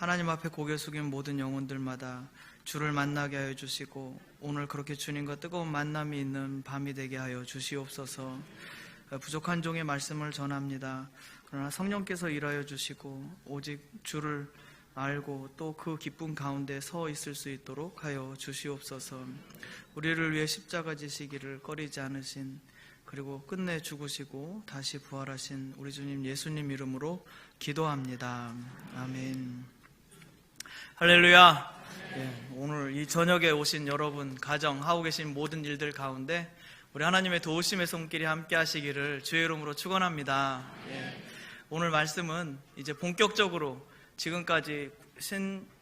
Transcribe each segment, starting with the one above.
하나님 앞에 고개 숙인 모든 영혼들마다 주를 만나게 하여 주시고 오늘 그렇게 주님과 뜨거운 만남이 있는 밤이 되게 하여 주시옵소서. 부족한 종의 말씀을 전합니다. 그러나 성령께서 일하여 주시고 오직 주를 알고 또 그 기쁨 가운데 서 있을 수 있도록 하여 주시옵소서. 우리를 위해 십자가 지시기를 꺼리지 않으신, 그리고 끝내 죽으시고 다시 부활하신 우리 주님 예수님 이름으로 기도합니다. 아멘. 할렐루야. 오늘 이 저녁에 오신 여러분 가정 하고 계신 모든 일들 가운데 우리 하나님의 도우심의 손길이 함께 하시기를 주의 이름으로 축원합니다. 오늘 말씀은 이제 본격적으로 지금까지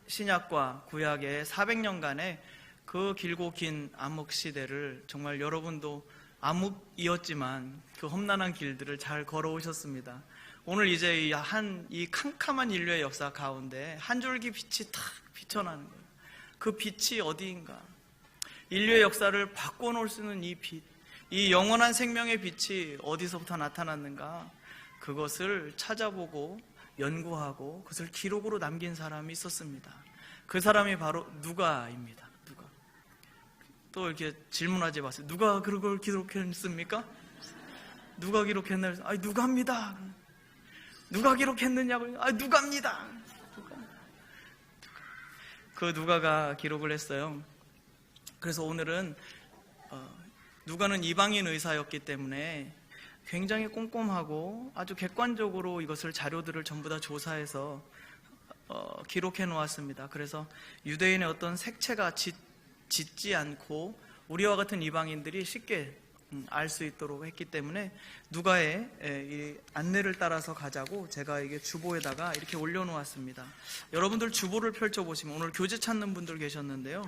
신약과 구약의 400년간의 그 길고 긴 암흑 시대를 정말 여러분도 암흑이었지만 그 험난한 길들을 잘 걸어오셨습니다. 오늘 이제 이 캄캄한 인류의 역사 가운데 한 줄기 빛이 탁 비춰나는 거예요. 그 빛이 어디인가? 인류의 역사를 바꿔놓을 수 있는 이 빛, 이 영원한 생명의 빛이 어디서부터 나타났는가? 그것을 찾아보고 연구하고 그것을 기록으로 남긴 사람이 있었습니다. 그 사람이 바로 누가입니다. 누가. 또 이렇게 질문하지 마세요. 누가 그걸 기록했습니까? 누가 기록했나? 아니, 누가입니다. 누가 기록했느냐고? 아니, 누가입니다. 그 누가가 기록을 했어요. 그래서 오늘은 누가는 이방인 의사였기 때문에 굉장히 꼼꼼하고 아주 객관적으로 이것을 자료들을 전부 다 조사해서 기록해 놓았습니다. 그래서 유대인의 어떤 색채가 짙지 않고 우리와 같은 이방인들이 쉽게 알 수 있도록 했기 때문에 누가의 이 안내를 따라서 가자고 제가 이게 주보에다가 이렇게 올려놓았습니다. 여러분들 주보를 펼쳐보시면 오늘 교재 찾는 분들 계셨는데요.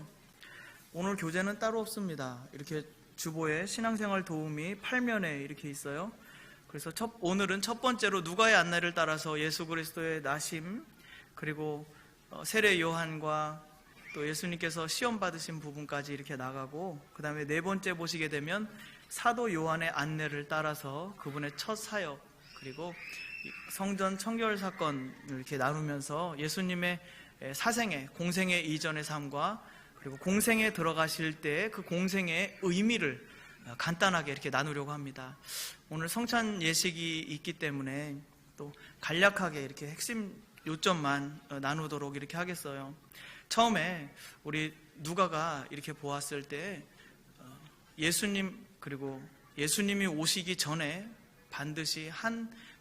오늘 교재는 따로 없습니다. 이렇게 주보에 신앙생활 도우미 8면에 이렇게 있어요. 그래서 오늘은 첫 번째로 누가의 안내를 따라서 예수 그리스도의 나심, 그리고 세례 요한과 또 예수님께서 시험 받으신 부분까지 이렇게 나가고, 그 다음에 네 번째 보시게 되면 사도 요한의 안내를 따라서 그분의 첫 사역, 그리고 성전 청결 사건을 이렇게 나누면서 예수님의 사생애, 공생애 이전의 삶과 그리고 공생에 들어가실 때 그 공생의 의미를 간단하게 이렇게 나누려고 합니다. 오늘 성찬 예식이 있기 때문에 또 간략하게 이렇게 핵심 요점만 나누도록 이렇게 하겠어요. 처음에 우리 누가가 이렇게 보았을 때 예수님, 그리고 예수님이 오시기 전에 반드시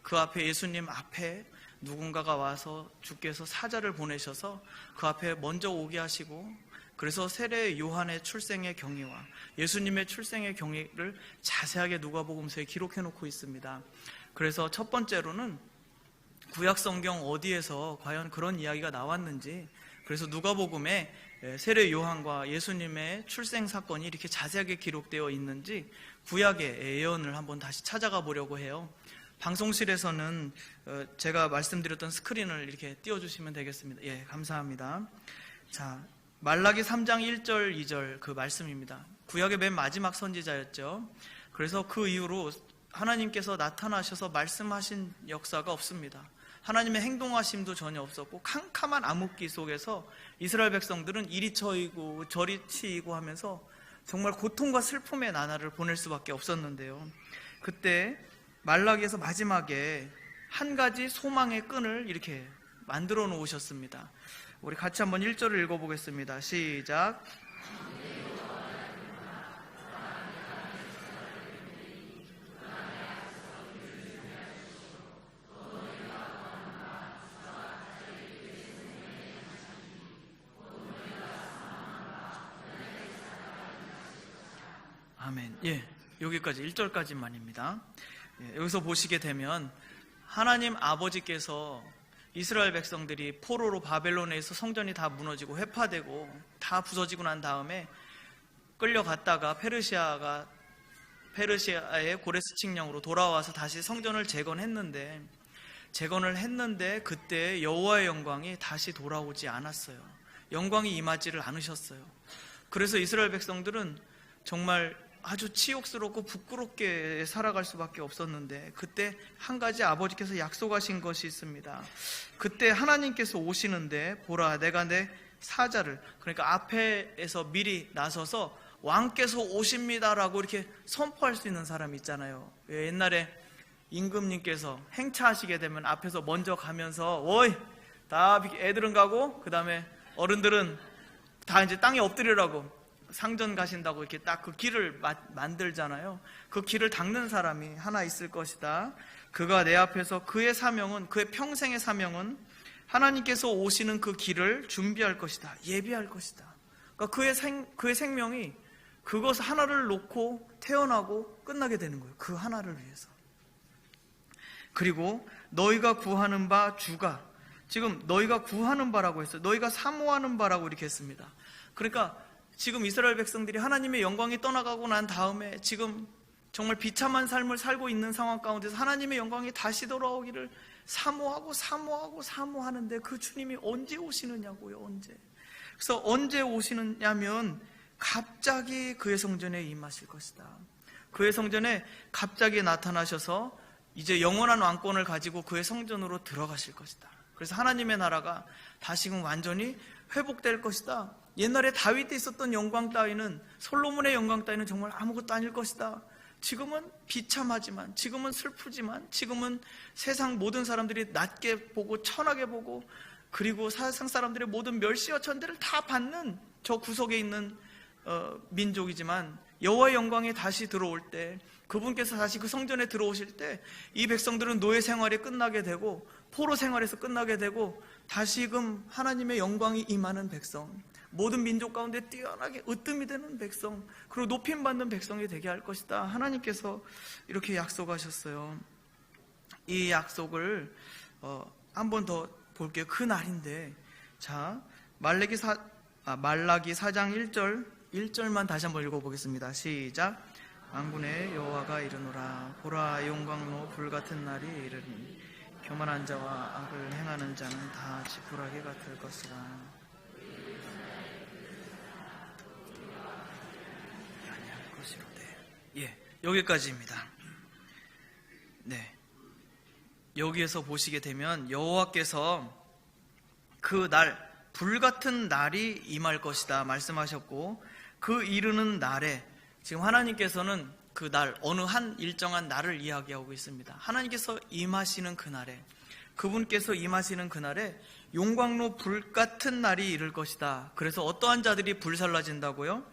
그 앞에, 예수님 앞에 누군가가 와서 주께서 사자를 보내셔서 그 앞에 먼저 오게 하시고, 그래서 세례 요한의 출생의 경위와 예수님의 출생의 경위를 자세하게 누가복음서에 기록해 놓고 있습니다. 그래서 첫 번째로는 구약 성경 어디에서 과연 그런 이야기가 나왔는지, 그래서 누가복음에 세례 요한과 예수님의 출생 사건이 이렇게 자세하게 기록되어 있는지 구약의 예언을 한번 다시 찾아가 보려고 해요. 방송실에서는 제가 말씀드렸던 스크린을 이렇게 띄워주시면 되겠습니다. 예, 감사합니다. 자, 말라기 3장 1절 2절 그 말씀입니다. 구약의 맨 마지막 선지자였죠. 그래서 그 이후로 하나님께서 나타나셔서 말씀하신 역사가 없습니다. 하나님의 행동하심도 전혀 없었고 캄캄한 암흑기 속에서 이스라엘 백성들은 이리 쳐이고 저리 치이고 하면서 정말 고통과 슬픔의 나날을 보낼 수밖에 없었는데요. 그때 말라기에서 마지막에 한 가지 소망의 끈을 이렇게 만들어 놓으셨습니다. 우리 같이 한번 1절을 읽어보겠습니다. 시작. 아멘. 예, 여기까지 1절까지만입니다. 예, 여기서 보시게 되면 하나님 아버지께서 이스라엘 백성들이 포로로 바벨론에서 성전이 다 무너지고 회파되고 다 부서지고 난 다음에 끌려갔다가 페르시아의 고레스 칙령으로 돌아와서 다시 성전을 재건을 했는데 그때 여호와의 영광이 다시 돌아오지 않았어요. 영광이 임하지를 않으셨어요. 그래서 이스라엘 백성들은 정말 아주 치욕스럽고 부끄럽게 살아갈 수밖에 없었는데, 그때 한 가지 아버지께서 약속하신 것이 있습니다. 그때 하나님께서 오시는데, 보라 내가 내 사자를, 그러니까 앞에서 미리 나서서 왕께서 오십니다라고 이렇게 선포할 수 있는 사람 있잖아요. 옛날에 임금님께서 행차하시게 되면 앞에서 먼저 가면서 어이 다 애들은 가고 그 다음에 어른들은 다 이제 땅에 엎드리라고, 상전 가신다고 이렇게 딱 그 길을 만들잖아요. 그 길을 닦는 사람이 하나 있을 것이다. 그가 내 앞에서, 그의 사명은, 그의 평생의 사명은 하나님께서 오시는 그 길을 준비할 것이다, 예비할 것이다. 그러니까 그의 생명이 그것 하나를 놓고 태어나고 끝나게 되는 거예요. 그 하나를 위해서. 그리고 너희가 구하는 바 주가, 지금 너희가 구하는 바라고 했어요. 너희가 사모하는 바라고 이렇게 했습니다. 그러니까 지금 이스라엘 백성들이 하나님의 영광이 떠나가고 난 다음에 지금 정말 비참한 삶을 살고 있는 상황 가운데서 하나님의 영광이 다시 돌아오기를 사모하는데 그 주님이 언제 오시느냐고요. 언제. 그래서 언제 오시느냐면 갑자기 그의 성전에 임하실 것이다. 그의 성전에 갑자기 나타나셔서 이제 영원한 왕권을 가지고 그의 성전으로 들어가실 것이다. 그래서 하나님의 나라가 다시금 완전히 회복될 것이다. 옛날에 다윗에 있었던 영광 따위는, 솔로몬의 영광 따위는 정말 아무것도 아닐 것이다. 지금은 비참하지만, 지금은 슬프지만, 지금은 세상 모든 사람들이 낮게 보고 천하게 보고, 그리고 세상 사람들의 모든 멸시와 천대를 다 받는 저 구석에 있는 민족이지만, 여호와의 영광이 다시 들어올 때, 그분께서 다시 그 성전에 들어오실 때 이 백성들은 노예 생활이 끝나게 되고 포로 생활에서 끝나게 되고 다시금 하나님의 영광이 임하는 백성, 모든 민족 가운데 뛰어나게 으뜸이 되는 백성, 그리고 높임받는 백성이 되게 할 것이다. 하나님께서 이렇게 약속하셨어요. 이 약속을 한 번 더 볼게요. 그 날인데, 자, 말라기 4장 1절만 다시 한번 읽어보겠습니다. 시작. 만군의 여호와가 이르노라. 보라 용광로 불같은 날이 이르니 교만한 자와 악을 행하는 자는 다 지푸라기 같을 것이라. 아니할 것이로되. 예, 여기까지입니다. 네, 여기에서 보시게 되면 여호와께서 그 날, 불같은 날이 임할 것이다 말씀하셨고, 그 이르는 날에 지금 하나님께서는 그 날, 어느 한 일정한 날을 이야기하고 있습니다. 하나님께서 임하시는 그날에, 그분께서 임하시는 그날에 용광로 불같은 날이 이를 것이다. 그래서 어떠한 자들이 불살라진다고요?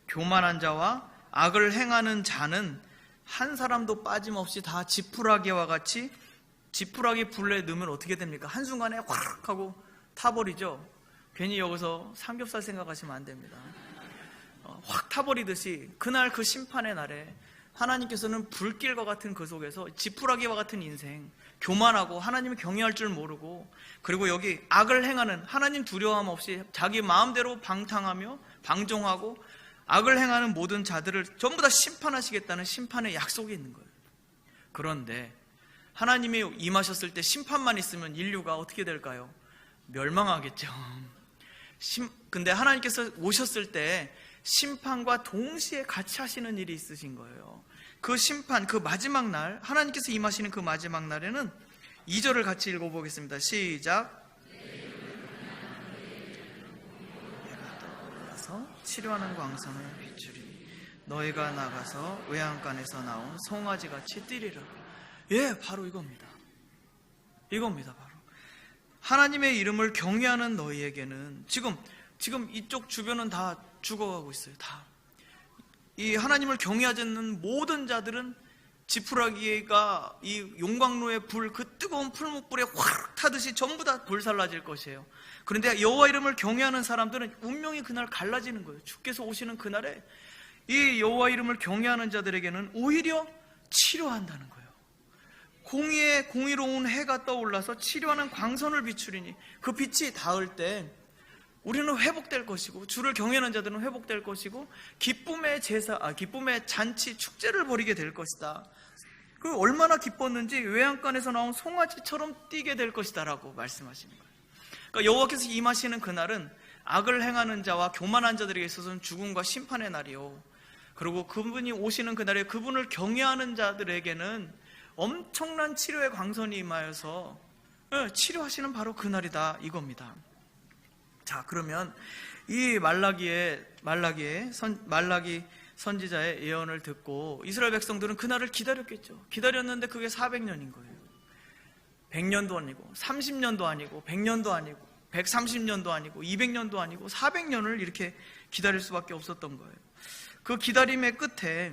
교만한 자와 악을 행하는 자는 한 사람도 빠짐없이 다 지푸라기와 같이, 지푸라기 불에 넣으면 어떻게 됩니까? 한순간에 확 하고 타버리죠. 괜히 여기서 삼겹살 생각하시면 안 됩니다. 확 타버리듯이 그날 그 심판의 날에 하나님께서는 불길과 같은 그 속에서 지푸라기와 같은 인생, 교만하고 하나님을 경외할 줄 모르고, 그리고 여기 악을 행하는, 하나님 두려움 없이 자기 마음대로 방탕하며 방종하고 악을 행하는 모든 자들을 전부 다 심판하시겠다는 심판의 약속이 있는 거예요. 그런데 하나님이 임하셨을 때 심판만 있으면 인류가 어떻게 될까요? 멸망하겠죠. 근데 하나님께서 오셨을 때 심판과 동시에 같이 하시는 일이 있으신 거예요. 그 심판, 그 마지막 날, 하나님께서 임하시는 그 마지막 날에는 2절을 같이 읽어보겠습니다. 시작. 해가 떠올라서 치료하는 광선을 비추리. 너희가 나가서 외양간에서 나온 송아지같이 뛰리라. 예, 바로 이겁니다. 이겁니다, 바로. 하나님의 이름을 경외하는 너희에게는 지금 이쪽 주변은 다 죽어가고 있어요. 다. 이 하나님을 경외하지 않는 모든 자들은 지푸라기가 이 용광로의 불, 그 뜨거운 풀무불에 확 타듯이 전부 다 불살라질 것이에요. 그런데 여호와 이름을 경외하는 사람들은 운명이 그날 갈라지는 거예요. 주께서 오시는 그날에 이 여호와 이름을 경외하는 자들에게는 오히려 치료한다는 거예요. 공의로운 해가 떠올라서 치료하는 광선을 비추리니, 그 빛이 닿을 때 우리는 회복될 것이고, 주를 경외하는 자들은 회복될 것이고, 기쁨의 잔치, 축제를 벌이게 될 것이다. 그 얼마나 기뻤는지 외양간에서 나온 송아지처럼 뛰게 될 것이다 라고 말씀하시는 거예요. 그러니까 여호와께서 임하시는 그날은 악을 행하는 자와 교만한 자들에게 있어서는 죽음과 심판의 날이요, 그리고 그분이 오시는 그날에 그분을 경외하는 자들에게는 엄청난 치료의 광선이 임하여서 치료하시는 바로 그날이다 이겁니다. 자, 그러면 이 말라기 선지자의 예언을 듣고 이스라엘 백성들은 그날을 기다렸겠죠. 기다렸는데 그게 400년인 거예요. 100년도 아니고 30년도 아니고 100년도 아니고 130년도 아니고 200년도 아니고 400년을 이렇게 기다릴 수밖에 없었던 거예요. 그 기다림의 끝에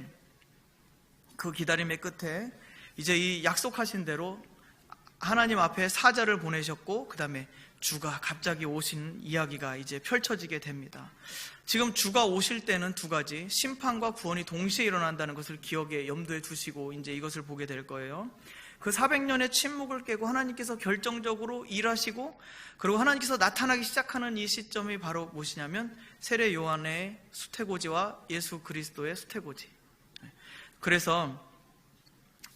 이제 이 약속하신 대로 하나님 앞에 사자를 보내셨고, 그 다음에 주가 갑자기 오신 이야기가 이제 펼쳐지게 됩니다. 지금 주가 오실 때는 두 가지, 심판과 구원이 동시에 일어난다는 것을 염두에 두시고 이제 이것을 보게 될 거예요. 그 400년의 침묵을 깨고 하나님께서 결정적으로 일하시고, 그리고 하나님께서 나타나기 시작하는 이 시점이 바로 무엇이냐면 세례 요한의 수태고지와 예수 그리스도의 수태고지. 그래서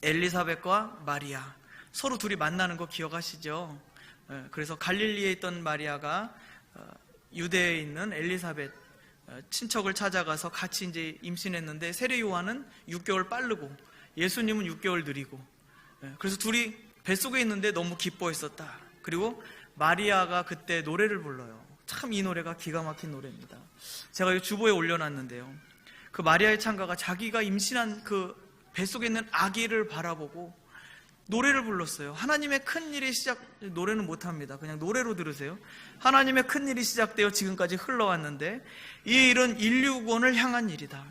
엘리사벳과 마리아 서로 둘이 만나는 거 기억하시죠? 그래서 갈릴리에 있던 마리아가 유대에 있는 엘리사벳 친척을 찾아가서 같이 이제 임신했는데, 세례 요한은 6개월 빠르고 예수님은 6개월 느리고, 그래서 둘이 뱃속에 있는데 너무 기뻐했었다. 그리고 마리아가 그때 노래를 불러요. 참 이 노래가 기가 막힌 노래입니다. 제가 이 주보에 올려놨는데요, 그 마리아의 찬가가 자기가 임신한 그 뱃속에 있는 아기를 바라보고 노래를 불렀어요. 하나님의 큰일이 노래는 못합니다. 그냥 노래로 들으세요. 하나님의 큰일이 시작되어 지금까지 흘러왔는데 이 일은 인류 구원을 향한 일이다.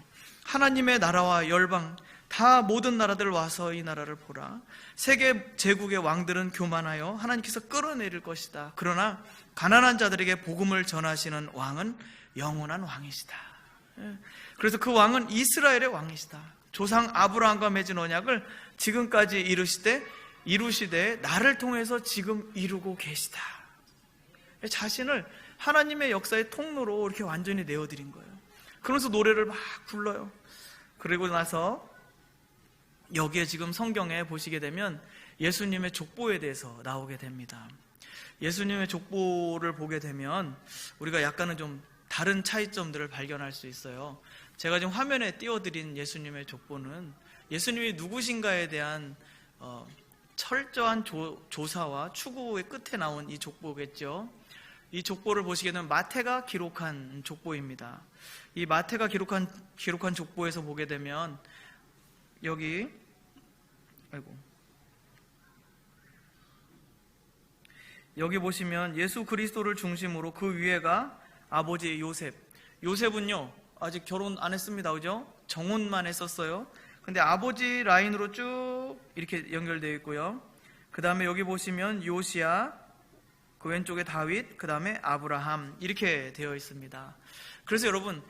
하나님의 나라와 열방 다 모든 나라들 와서 이 나라를 보라. 세계 제국의 왕들은 교만하여 하나님께서 끌어내릴 것이다. 그러나 가난한 자들에게 복음을 전하시는 왕은 영원한 왕이시다. 그래서 그 왕은 이스라엘의 왕이시다. 조상 아브라함과 맺은 언약을 지금까지 이루시되 나를 통해서 지금 이루고 계시다. 자신을 하나님의 역사의 통로로 이렇게 완전히 내어드린 거예요. 그러면서 노래를 막 불러요. 그리고 나서 여기에 지금 성경에 보시게 되면 예수님의 족보에 대해서 나오게 됩니다. 예수님의 족보를 보게 되면 우리가 약간은 좀 다른 차이점들을 발견할 수 있어요. 제가 지금 화면에 띄워드린 예수님의 족보는 예수님이 누구신가에 대한 철저한 조사와 추구의 끝에 나온 이 족보겠죠. 이 족보를 보시게 되면 마태가 기록한 족보입니다. 이 마태가 기록한 족보에서 보게 되면 여기 보시면 예수 그리스도를 중심으로 그 위에가 아버지 요셉은요 아직 결혼 안 했습니다. 그죠? 정혼만 했었어요. 근데 아버지 라인으로 쭉 이렇게 연결되어 있고요. 그 다음에 여기 보시면 요시야, 그 왼쪽에 다윗, 그 다음에 아브라함 이렇게 되어 있습니다. 그래서 여러분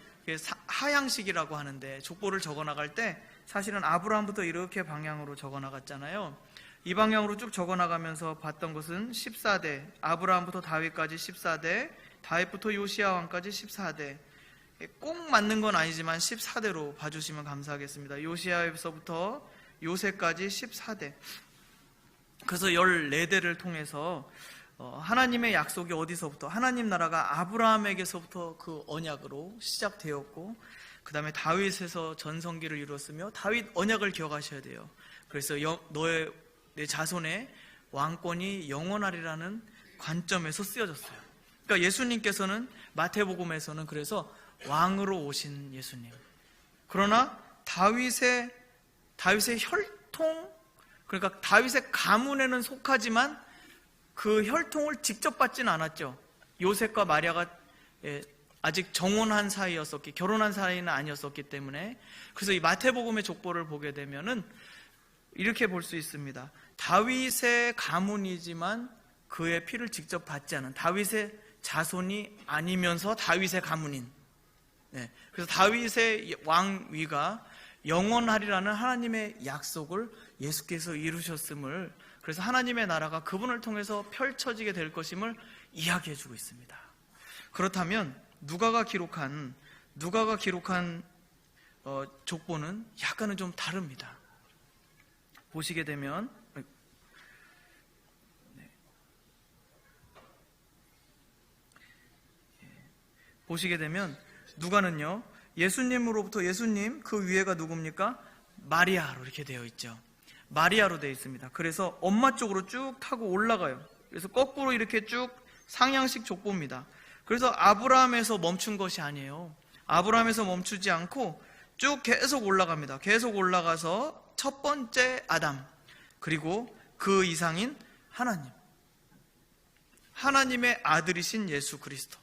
하향식이라고 하는데 족보를 적어나갈 때 사실은 아브라함부터 이렇게 방향으로 적어나갔잖아요. 이 방향으로 쭉 적어나가면서 봤던 것은 14대, 아브라함부터 다윗까지 14대, 다윗부터 요시야 왕까지 14대. 꼭 맞는 건 아니지만 14대로 봐주시면 감사하겠습니다. 요시야에서부터 요새까지 14대. 그래서 14대를 통해서 하나님의 약속이 어디서부터, 하나님 나라가 아브라함에게서부터 그 언약으로 시작되었고, 그 다음에 다윗에서 전성기를 이루었으며, 다윗 언약을 기억하셔야 돼요. 그래서 내 자손의 왕권이 영원하리라는 관점에서 쓰여졌어요. 그러니까 예수님께서는 마태복음에서는 그래서 왕으로 오신 예수님. 그러나 다윗의 혈통, 그러니까 다윗의 가문에는 속하지만 그 혈통을 직접 받지는 않았죠. 요셉과 마리아가 아직 정혼한 사이였었기, 결혼한 사이는 아니었었기 때문에. 그래서 이 마태복음의 족보를 보게 되면은 이렇게 볼 수 있습니다. 다윗의 가문이지만 그의 피를 직접 받지 않은, 다윗의 자손이 아니면서 다윗의 가문인. 그래서 다윗의 왕위가 영원하리라는 하나님의 약속을 예수께서 이루셨음을, 그래서 하나님의 나라가 그분을 통해서 펼쳐지게 될 것임을 이야기해주고 있습니다. 그렇다면 누가가 기록한 족보는 약간은 좀 다릅니다. 보시게 되면 누가는요 예수님으로부터 예수님, 그 위에가 누굽니까? 마리아로 이렇게 되어 있죠. 마리아로 되어 있습니다. 그래서 엄마 쪽으로 쭉 타고 올라가요. 그래서 거꾸로 이렇게 쭉 상향식 족보입니다. 그래서 아브라함에서 멈춘 것이 아니에요. 아브라함에서 멈추지 않고 쭉 계속 올라갑니다. 계속 올라가서 첫 번째 아담, 그리고 그 이상인 하나님, 하나님의 아들이신 예수 그리스도.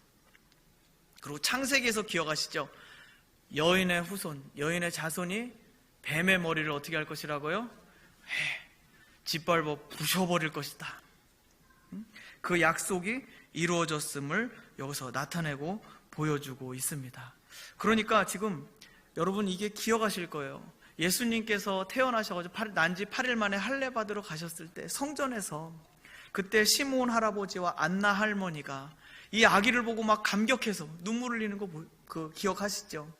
그리고 창세기에서 기억하시죠? 여인의 후손, 여인의 자손이 뱀의 머리를 어떻게 할 것이라고요? 짓밟아 부셔버릴 것이다. 그 약속이 이루어졌음을 여기서 나타내고 보여주고 있습니다. 그러니까 지금 여러분 이게 기억하실 거예요. 예수님께서 태어나셔가지고 난지 8일 만에 할례 받으러 가셨을 때 성전에서 그때 시므온 할아버지와 안나 할머니가 이 아기를 보고 막 감격해서 눈물 흘리는 거 기억하시죠?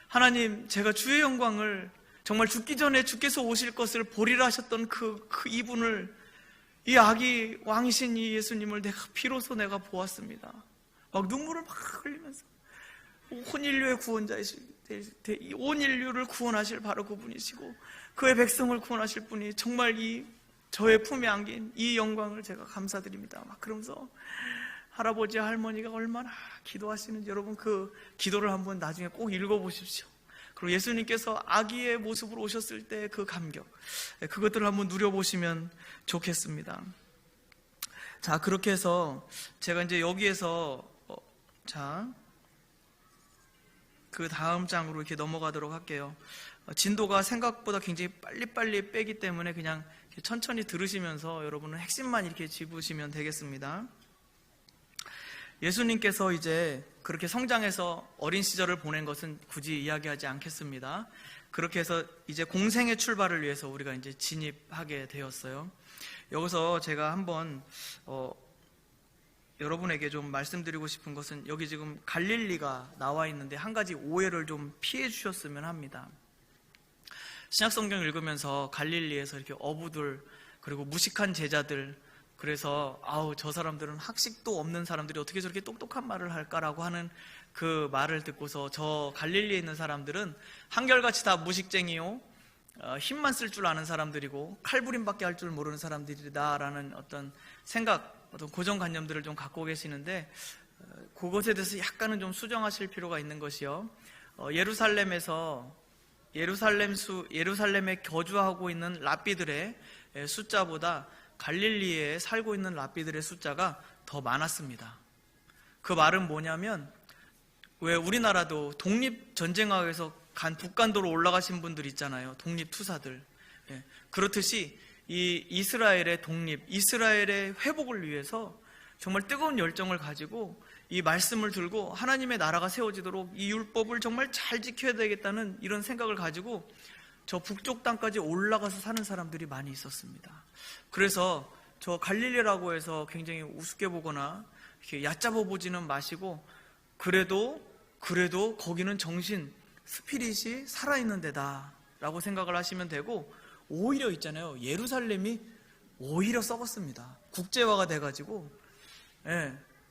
하나님, 제가 주의 영광을 정말 죽기 전에 주께서 오실 것을 보리라 하셨던 그 이분을, 이 아기 왕이신 이 예수님을 비로소 내가 보았습니다. 막 눈물을 막 흘리면서 온 인류의 구원자이실, 온 인류를 구원하실 바로 그분이시고 그의 백성을 구원하실 분이 정말 저의 품에 안긴 이 영광을 제가 감사드립니다. 막 그러면서 할아버지 할머니가 얼마나 기도하시는지 여러분 그 기도를 한번 나중에 꼭 읽어보십시오. 그리고 예수님께서 아기의 모습으로 오셨을 때 그 감격, 그것들을 한번 누려보시면 좋겠습니다. 자, 그렇게 해서 제가 이제 여기에서 그 다음 장으로 이렇게 넘어가도록 할게요. 진도가 생각보다 굉장히 빨리빨리 빼기 때문에 그냥 천천히 들으시면서 여러분은 핵심만 이렇게 짚으시면 되겠습니다. 예수님께서 이제 그렇게 성장해서 어린 시절을 보낸 것은 굳이 이야기하지 않겠습니다. 그렇게 해서 이제 공생의 출발을 위해서 우리가 이제 진입하게 되었어요. 여기서 제가 한번 여러분에게 좀 말씀드리고 싶은 것은 여기 지금 갈릴리가 나와 있는데 한 가지 오해를 좀 피해 주셨으면 합니다. 신약성경 읽으면서 갈릴리에서 이렇게 어부들 그리고 무식한 제자들, 그래서 저 사람들은 학식도 없는 사람들이 어떻게 저렇게 똑똑한 말을 할까라고 하는 그 말을 듣고서 저 갈릴리에 있는 사람들은 한결같이 다 무식쟁이요, 힘만 쓸 줄 아는 사람들이고 칼부림밖에 할 줄 모르는 사람들이다라는 어떤 생각, 어떤 고정관념들을 좀 갖고 계시는데 그것에 대해서 약간은 좀 수정하실 필요가 있는 것이요. 예루살렘에 거주하고 있는 랍비들의 숫자보다 갈릴리에 살고 있는 랍비들의 숫자가 더 많았습니다. 그 말은 뭐냐면, 왜 우리나라도 독립전쟁하에서 북간도로 올라가신 분들 있잖아요. 독립투사들. 그렇듯이 이 이스라엘의 독립, 이스라엘의 회복을 위해서 정말 뜨거운 열정을 가지고 이 말씀을 들고 하나님의 나라가 세워지도록 이 율법을 정말 잘 지켜야 되겠다는 이런 생각을 가지고 저 북쪽 땅까지 올라가서 사는 사람들이 많이 있었습니다. 그래서 저 갈릴리라고 해서 굉장히 우습게 보거나 이렇게 얕잡아 보지는 마시고 그래도 거기는 정신, 스피릿이 살아있는 데다 라고 생각을 하시면 되고, 오히려 있잖아요, 예루살렘이 오히려 썩었습니다. 국제화가 돼가지고.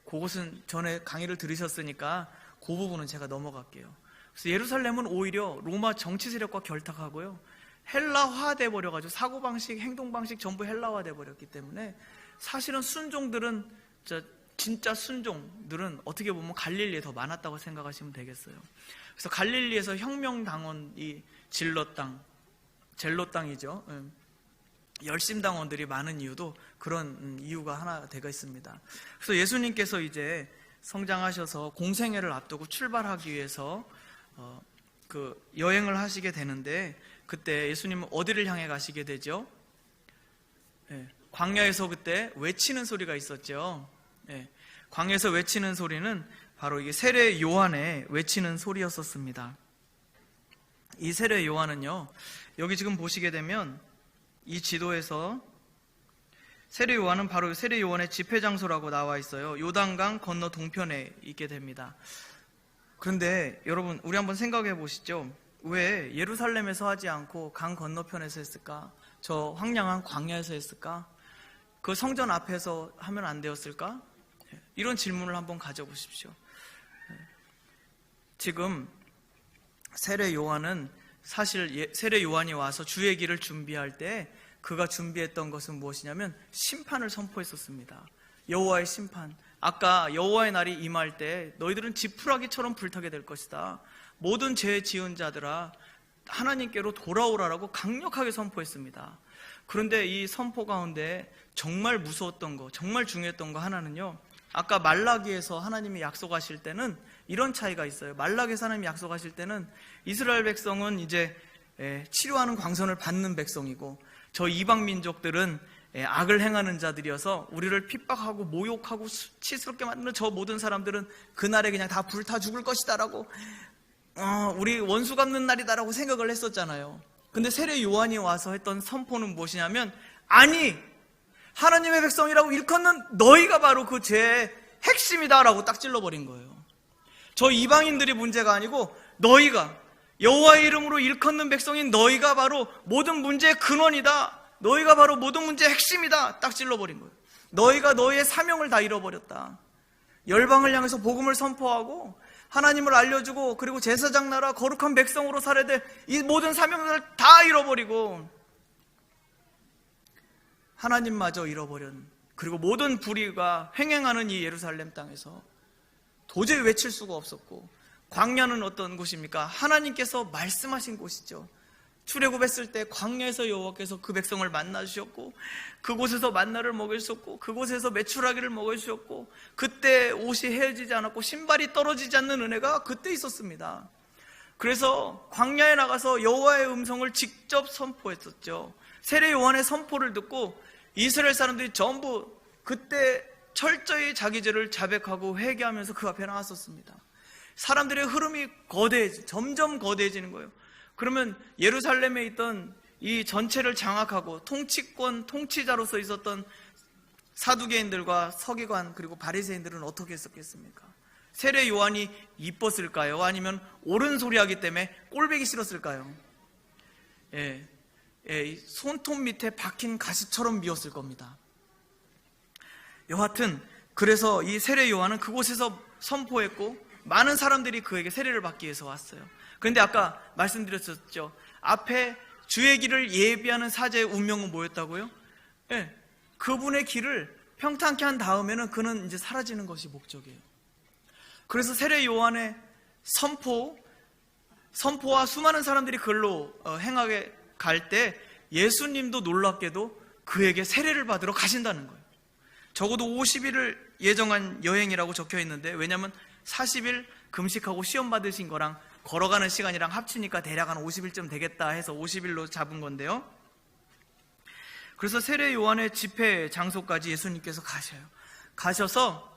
그것은 전에 강의를 들으셨으니까 그 부분은 제가 넘어갈게요. 그래서 예루살렘은 오히려 로마 정치 세력과 결탁하고요, 헬라화 돼버려가지고 사고방식, 행동방식 전부 헬라화 돼버렸기 때문에 사실은 순종들은, 진짜 순종들은 어떻게 보면 갈릴리에 더 많았다고 생각하시면 되겠어요. 그래서 갈릴리에서 혁명당원이 젤로 땅이죠. 열심당원들이 많은 이유도 그런 이유가 하나 되어 있습니다. 그래서 예수님께서 이제 성장하셔서 공생애를 앞두고 출발하기 위해서 그 여행을 하시게 되는데, 그때 예수님은 어디를 향해 가시게 되죠? 광야에서 그때 외치는 소리가 있었죠. 광야에서 외치는 소리는 바로 이게 세례 요한의 외치는 소리였었습니다. 이 세례 요한은요, 여기 지금 보시게 되면 이 지도에서 세례 요한은 바로 세례 요한의 집회 장소라고 나와 있어요. 요단강 건너 동편에 있게 됩니다. 그런데 여러분, 우리 한번 생각해 보시죠. 왜 예루살렘에서 하지 않고 강 건너편에서 했을까? 저 황량한 광야에서 했을까? 그 성전 앞에서 하면 안 되었을까? 이런 질문을 한번 가져보십시오. 지금 세례 요한은 사실 세례 요한이 와서 주의 길을 준비할 때 그가 준비했던 것은 무엇이냐면 심판을 선포했었습니다. 여호와의 심판. 아까 여호와의 날이 임할 때 너희들은 지푸라기처럼 불타게 될 것이다. 모든 죄 지은 자들아 하나님께로 돌아오라라고 강력하게 선포했습니다. 그런데 이 선포 가운데 정말 무서웠던 거, 정말 중요했던 거 하나는요, 아까 말라기에서 하나님이 약속하실 때는 이런 차이가 있어요. 말라기에서 하나님이 약속하실 때는 이스라엘 백성은 이제 치료하는 광선을 받는 백성이고, 저 이방 민족들은 악을 행하는 자들이어서 우리를 핍박하고 모욕하고 수치스럽게 만드는 저 모든 사람들은 그날에 그냥 다 불타 죽을 것이다라고, 우리 원수 갚는 날이다라고 생각을 했었잖아요. 근데 세례 요한이 와서 했던 선포는 무엇이냐면, 아니, 하나님의 백성이라고 일컫는 너희가 바로 그 죄의 핵심이다라고 딱 찔러버린 거예요. 저 이방인들이 문제가 아니고 너희가, 여호와의 이름으로 일컫는 백성인 너희가 바로 모든 문제의 근원이다. 너희가 바로 모든 문제의 핵심이다. 딱 찔러버린 거예요. 너희가 너희의 사명을 다 잃어버렸다. 열방을 향해서 복음을 선포하고 하나님을 알려주고 그리고 제사장 나라 거룩한 백성으로 살아야 될 이 모든 사명을 다 잃어버리고 하나님마저 잃어버린, 그리고 모든 불의가 횡행하는 이 예루살렘 땅에서 도저히 외칠 수가 없었고, 광야는 어떤 곳입니까? 하나님께서 말씀하신 곳이죠. 출애굽했을 때 광야에서 여호와께서 그 백성을 만나 주셨고, 그곳에서 만나를 먹이셨고, 그곳에서 메추라기를 먹여주셨고, 그때 옷이 헤어지지 않았고 신발이 떨어지지 않는 은혜가 그때 있었습니다. 그래서 광야에 나가서 여호와의 음성을 직접 선포했었죠. 세례 요한의 선포를 듣고 이스라엘 사람들이 전부 그때 철저히 자기 죄를 자백하고 회개하면서 그 앞에 나왔었습니다. 사람들의 흐름이 점점 거대해지는 거예요. 그러면 예루살렘에 있던 이 전체를 장악하고 통치자로서 있었던 사두개인들과 서기관 그리고 바리새인들은 어떻게 했었겠습니까? 세례 요한이 이뻤을까요? 아니면 옳은 소리 하기 때문에 꼴보기 싫었을까요? 손톱 밑에 박힌 가시처럼 미웠을 겁니다. 여하튼 그래서 이 세례 요한은 그곳에서 선포했고 많은 사람들이 그에게 세례를 받기 위해서 왔어요. 그런데 아까 말씀드렸었죠. 앞에 주의 길을 예비하는 사제의 운명은 뭐였다고요? 그분의 길을 평탄케 한 다음에는 그는 이제 사라지는 것이 목적이에요. 그래서 세례 요한의 선포와 수많은 사람들이 그걸로 행하게 갈 때 예수님도 놀랍게도 그에게 세례를 받으러 가신다는 거예요. 적어도 50일을 예정한 여행이라고 적혀 있는데, 왜냐하면 40일 금식하고 시험 받으신 거랑 걸어가는 시간이랑 합치니까 대략 한 50일쯤 되겠다 해서 50일로 잡은 건데요. 그래서 세례 요한의 집회 장소까지 예수님께서 가셔서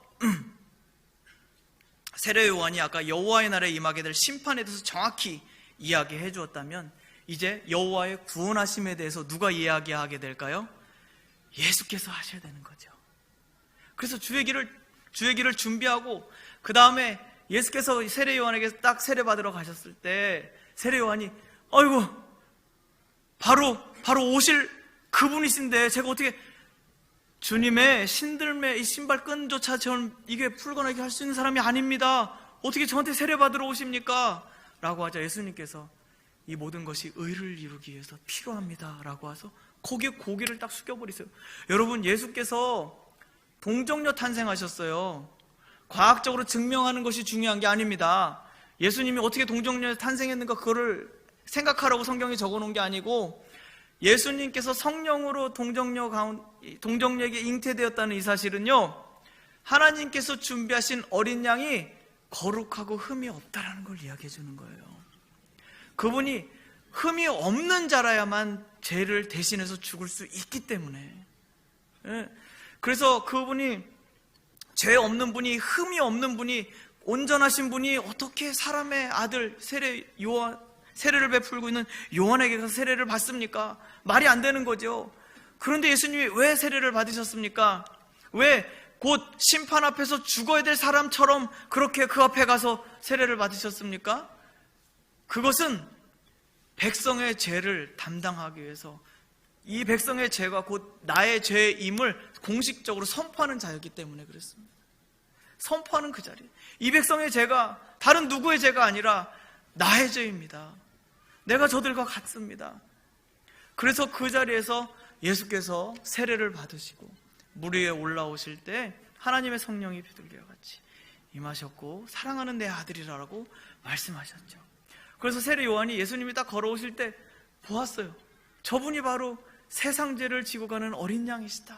세례 요한이 아까 여호와의 날에 임하게 될 심판에 대해서 정확히 이야기해 주었다면, 이제 여호와의 구원하심에 대해서 누가 이야기하게 될까요? 예수께서 하셔야 되는 거죠. 그래서 주의 길을 준비하고, 그 다음에 예수께서 세례 요한에게 딱 세례 받으러 가셨을 때 세례 요한이 아이고 바로 오실 그분이신데 제가 어떻게 주님의 신들매 이 신발끈조차 저는 이게 풀거나 할 수 있는 사람이 아닙니다. 어떻게 저한테 세례 받으러 오십니까? 라고 하자 예수님께서 이 모든 것이 의를 이루기 위해서 필요합니다 라고 하셔서 거기에 고개를 딱 숙여버리세요. 여러분, 예수께서 동정녀 탄생하셨어요. 과학적으로 증명하는 것이 중요한 게 아닙니다. 예수님이 어떻게 동정녀에서 탄생했는가 그거를 생각하라고 성경에 적어놓은 게 아니고, 예수님께서 성령으로 동정녀에게 잉태되었다는 이 사실은요, 하나님께서 준비하신 어린 양이 거룩하고 흠이 없다라는 걸 이야기해 주는 거예요. 그분이 흠이 없는 자라야만 죄를 대신해서 죽을 수 있기 때문에, 그래서 그분이 죄 없는 분이, 흠이 없는 분이, 온전하신 분이 어떻게 사람의 아들 세례를 베풀고 있는 요한에게 가서 세례를 받습니까? 말이 안 되는 거죠. 그런데 예수님이 왜 세례를 받으셨습니까? 왜 곧 심판 앞에서 죽어야 될 사람처럼 그렇게 그 앞에 가서 세례를 받으셨습니까? 그것은 백성의 죄를 담당하기 위해서, 이 백성의 죄가 곧 나의 죄임을 공식적으로 선포하는 자였기 때문에 그랬습니다. 선포하는 그 자리. 이 백성의 죄가 다른 누구의 죄가 아니라 나의 죄입니다. 내가 저들과 같습니다. 그래서 그 자리에서 예수께서 세례를 받으시고 물 위에 올라오실 때 하나님의 성령이 비둘기와 같이 임하셨고 사랑하는 내 아들이라고 말씀하셨죠. 그래서 세례 요한이 예수님이 딱 걸어오실 때 보았어요. 저분이 바로 세상 죄를 지고 가는 어린 양이시다.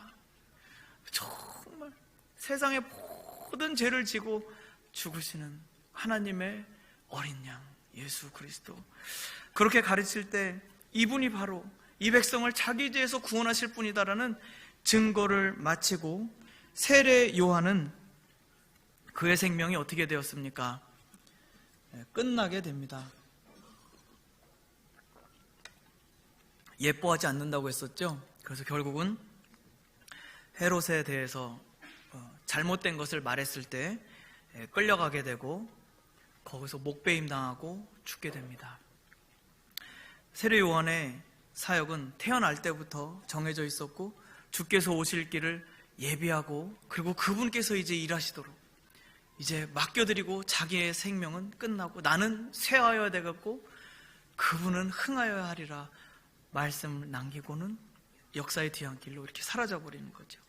정말 세상의 모든 죄를 지고 죽으시는 하나님의 어린 양 예수 그리스도. 그렇게 가르칠 때 이분이 바로 이 백성을 자기 죄에서 구원하실 분이다라는 증거를 마치고 세례 요한은 그의 생명이 어떻게 되었습니까? 끝나게 됩니다. 예뻐하지 않는다고 했었죠. 그래서 결국은 헤롯에 대해서 잘못된 것을 말했을 때 끌려가게 되고 거기서 목베임 당하고 죽게 됩니다. 세례 요한의 사역은 태어날 때부터 정해져 있었고 주께서 오실 길을 예비하고 그리고 그분께서 이제 일하시도록 이제 맡겨드리고 자기의 생명은 끝나고 나는 쇠하여야 되겠고 그분은 흥하여야 하리라 말씀을 남기고는 역사의 뒤안길로 이렇게 사라져버리는 거죠.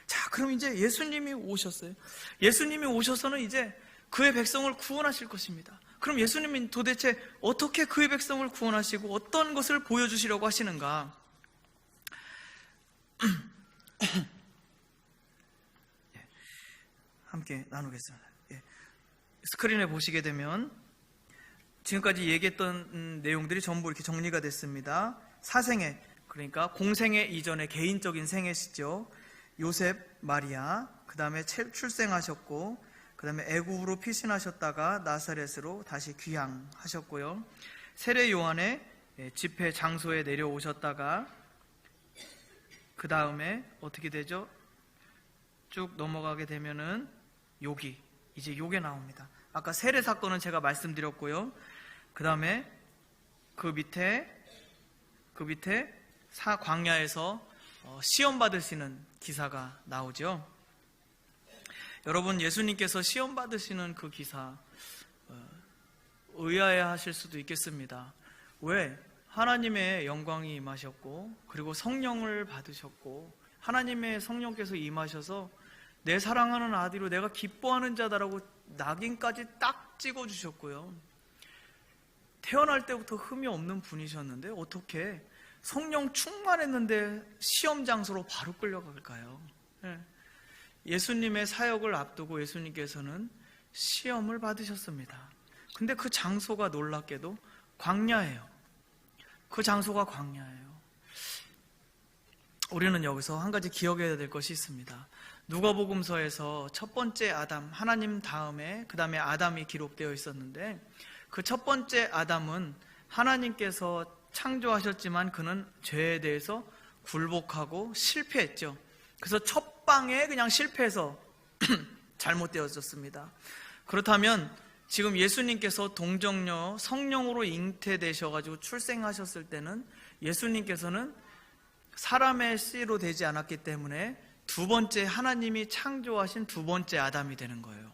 자, 그럼 이제 예수님이 오셨어요. 예수님이 오셔서는 이제 그의 백성을 구원하실 것입니다. 그럼 예수님은 도대체 어떻게 그의 백성을 구원하시고 어떤 것을 보여주시려고 하시는가? 함께 나누겠습니다. 스크린에 보시게 되면 지금까지 얘기했던 내용들이 전부 이렇게 정리가 됐습니다. 사생애, 그러니까 공생애 이전의 개인적인 생애시죠. 요셉, 마리아, 그 다음에 출생하셨고 그 다음에 애굽으로 피신하셨다가 나사렛으로 다시 귀향하셨고요. 세례 요한의 집회 장소에 내려오셨다가 그 다음에 어떻게 되죠? 쭉 넘어가게 되면은 요기, 이제 요게 나옵니다. 아까 세례 사건은 제가 말씀드렸고요. 그 다음에 그 밑에 광야에서 시험 받으시는 기사가 나오죠. 여러분, 예수님께서 시험 받으시는 그 기사 의아해 하실 수도 있겠습니다. 왜? 하나님의 영광이 임하셨고 그리고 성령을 받으셨고 하나님의 성령께서 임하셔서 내 사랑하는 아들로 내가 기뻐하는 자다라고 낙인까지 딱 찍어주셨고요. 태어날 때부터 흠이 없는 분이셨는데 어떻게 성령 충만했는데 시험 장소로 바로 끌려갈까요? 예수님의 사역을 앞두고 예수님께서는 시험을 받으셨습니다. 근데 그 장소가 놀랍게도 광야예요. 그 장소가 광야예요. 우리는 여기서 한 가지 기억해야 될 것이 있습니다. 누가복음서에서 첫 번째 아담, 하나님 다음에 그 다음에 아담이 기록되어 있었는데 그 첫 번째 아담은 하나님께서 창조하셨지만 그는 죄에 대해서 굴복하고 실패했죠. 그래서 첫 방에 그냥 실패해서 잘못되어졌습니다. 그렇다면 지금 예수님께서 동정녀 성령으로 잉태되셔가지고 출생하셨을 때는 예수님께서는 사람의 씨로 되지 않았기 때문에 두 번째 하나님이 창조하신 두 번째 아담이 되는 거예요.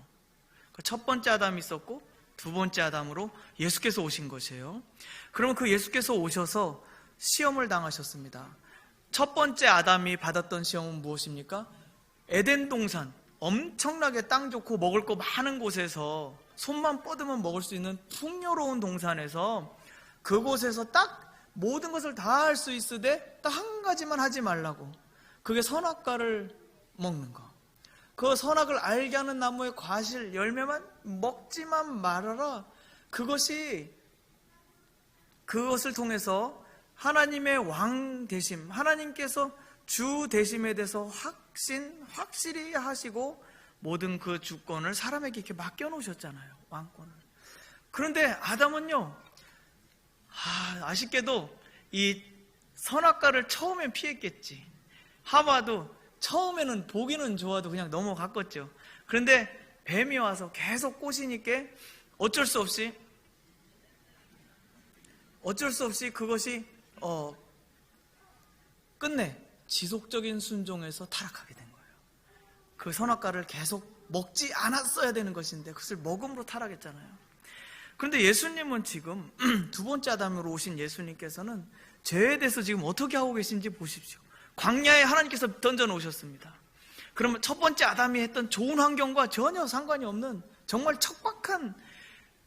첫 번째 아담이 있었고 두 번째 아담으로 예수께서 오신 것이에요. 그러면 그 예수께서 오셔서 시험을 당하셨습니다. 첫 번째 아담이 받았던 시험은 무엇입니까? 에덴 동산, 엄청나게 땅 좋고 먹을 거 많은 곳에서 손만 뻗으면 먹을 수 있는 풍요로운 동산에서 그곳에서 딱 모든 것을 다 할 수 있으되 딱 한 가지만 하지 말라고, 그게 선악과를 먹는 거. 그 선악을 알게 하는 나무의 과실 열매만 먹지만 말아라. 그것을 통해서 하나님의 왕 되심, 하나님께서 주 되심에 대해서 확실히 하시고 모든 그 주권을 사람에게 이렇게 맡겨놓으셨잖아요. 왕권을. 그런데 아담은요, 아쉽게도 이 선악과를 처음엔 피했겠지. 하와도 처음에는 보기는 좋아도 그냥 넘어갔겠죠. 그런데 뱀이 와서 계속 꼬시니까 어쩔 수 없이 그것이 끝내 지속적인 순종에서 타락하게 된 거예요. 그 선악과를 계속 먹지 않았어야 되는 것인데 그것을 먹음으로 타락했잖아요. 그런데 예수님은 지금 두 번째 아담으로 오신 예수님께서는 죄에 대해서 지금 어떻게 하고 계신지 보십시오. 광야에 하나님께서 던져놓으셨습니다. 그러면 첫 번째 아담이 했던 좋은 환경과 전혀 상관이 없는 정말 척박한,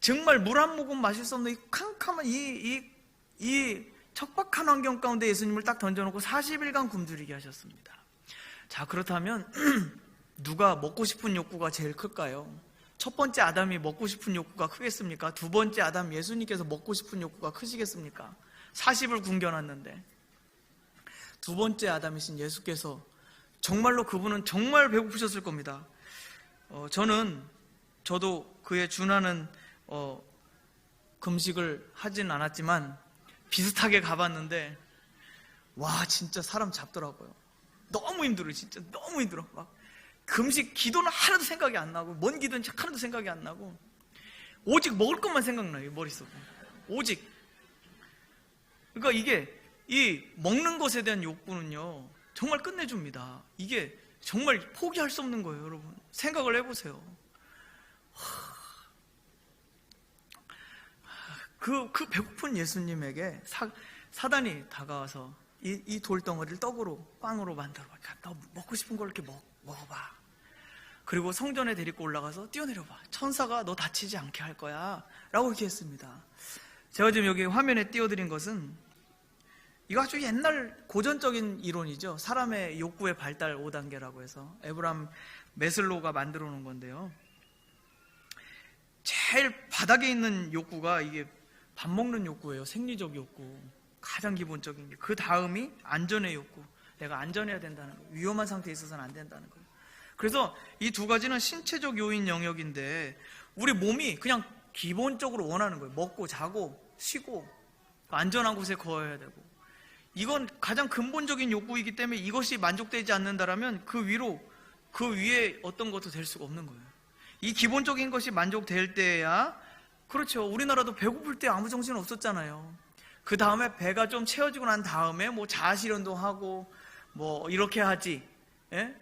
정말 물 한 모금 마실 수 없는 이 캄캄한 이 척박한 환경 가운데 예수님을 딱 던져놓고 40일간 굶주리게 하셨습니다. 자, 그렇다면 누가 먹고 싶은 욕구가 제일 클까요? 첫 번째 아담이 먹고 싶은 욕구가 크겠습니까? 두 번째 아담 예수님께서 먹고 싶은 욕구가 크시겠습니까? 40을 굶겨놨는데 두 번째 아담이신 예수께서 정말로 그분은 정말 배고프셨을 겁니다. 저도 그에 준하는 금식을 하진 않았지만 비슷하게 가봤는데 와, 진짜 사람 잡더라고요. 너무 힘들어요. 진짜 너무 힘들어. 막 금식 기도는 하나도 생각이 안 나고, 뭔 기도인지 하나도 생각이 안 나고, 오직 먹을 것만 생각나요, 머릿속에. 오직. 그러니까 이게 이 먹는 것에 대한 욕구는요 정말 끝내줍니다. 이게 정말 포기할 수 없는 거예요. 여러분 생각을 해보세요. 그 배고픈 예수님에게 사단이 다가와서 이 돌덩어리를 떡으로, 빵으로 만들어봐. 너 먹고 싶은 걸 이렇게 먹어봐. 그리고 성전에 데리고 올라가서 뛰어내려봐. 천사가 너 다치지 않게 할 거야 라고 이렇게 했습니다. 제가 지금 여기 화면에 띄워드린 것은 이거 아주 옛날 고전적인 이론이죠. 사람의 욕구의 발달 5단계라고 해서 에브람 메슬로우가 만들어 놓은 건데요, 제일 바닥에 있는 욕구가 이게 밥 먹는 욕구예요. 생리적 욕구, 가장 기본적인 게. 그 다음이 안전의 욕구, 내가 안전해야 된다는 거예요. 위험한 상태에 있어서는 안 된다는 거예요. 그래서 이 두 가지는 신체적 요인 영역인데 우리 몸이 그냥 기본적으로 원하는 거예요. 먹고 자고 쉬고 안전한 곳에 거해야 되고, 이건 가장 근본적인 욕구이기 때문에 이것이 만족되지 않는다라면 그 위에 어떤 것도 될 수가 없는 거예요. 이 기본적인 것이 만족될 때야, 그렇죠, 우리나라도 배고플 때 아무 정신 없었잖아요. 그 다음에 배가 좀 채워지고 난 다음에 뭐 자아실현도 하고 뭐 이렇게 하지,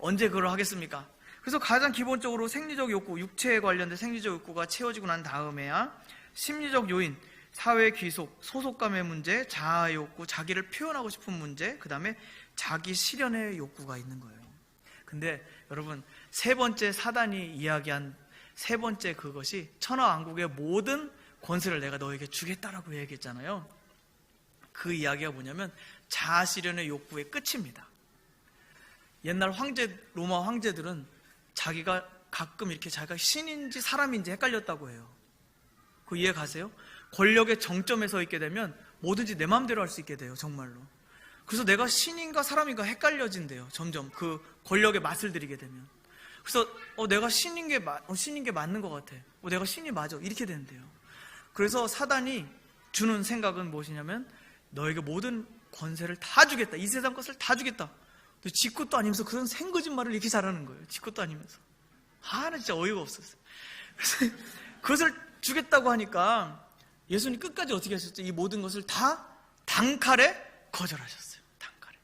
언제 그걸 하겠습니까? 그래서 가장 기본적으로 생리적 욕구, 육체에 관련된 생리적 욕구가 채워지고 난 다음에야 심리적 요인, 사회 귀속, 소속감의 문제, 자아 욕구, 자기를 표현하고 싶은 문제, 그 다음에 자기 실현의 욕구가 있는 거예요. 근데 여러분, 세 번째 사단이 이야기한 세 번째 그것이 천하왕국의 모든 권세를 내가 너에게 주겠다라고 얘기했잖아요. 그 이야기가 뭐냐면 자아 실현의 욕구의 끝입니다. 옛날 로마 황제들은 자기가 가끔 이렇게 자기가 신인지 사람인지 헷갈렸다고 해요. 그 이해 가세요? 권력의 정점에 서 있게 되면 뭐든지 내 마음대로 할 수 있게 돼요, 정말로. 그래서 내가 신인가 사람인가 헷갈려진대요, 점점. 그 권력의 맛을 들이게 되면. 그래서 내가 신인 게 맞는 것 같아. 내가 신이 맞아. 이렇게 된대요. 그래서 사단이 주는 생각은 무엇이냐면 너에게 모든 권세를 다 주겠다. 이 세상 것을 다 주겠다. 지 것도 아니면서 그런 생거짓말을 이렇게 잘하는 거예요. 지 것도 아니면서. 나 진짜 어이가 없었어요. 그래서 그것을 주겠다고 하니까 예수님 끝까지 어떻게 하셨죠? 이 모든 것을 다 단칼에 거절하셨어요. 단칼에.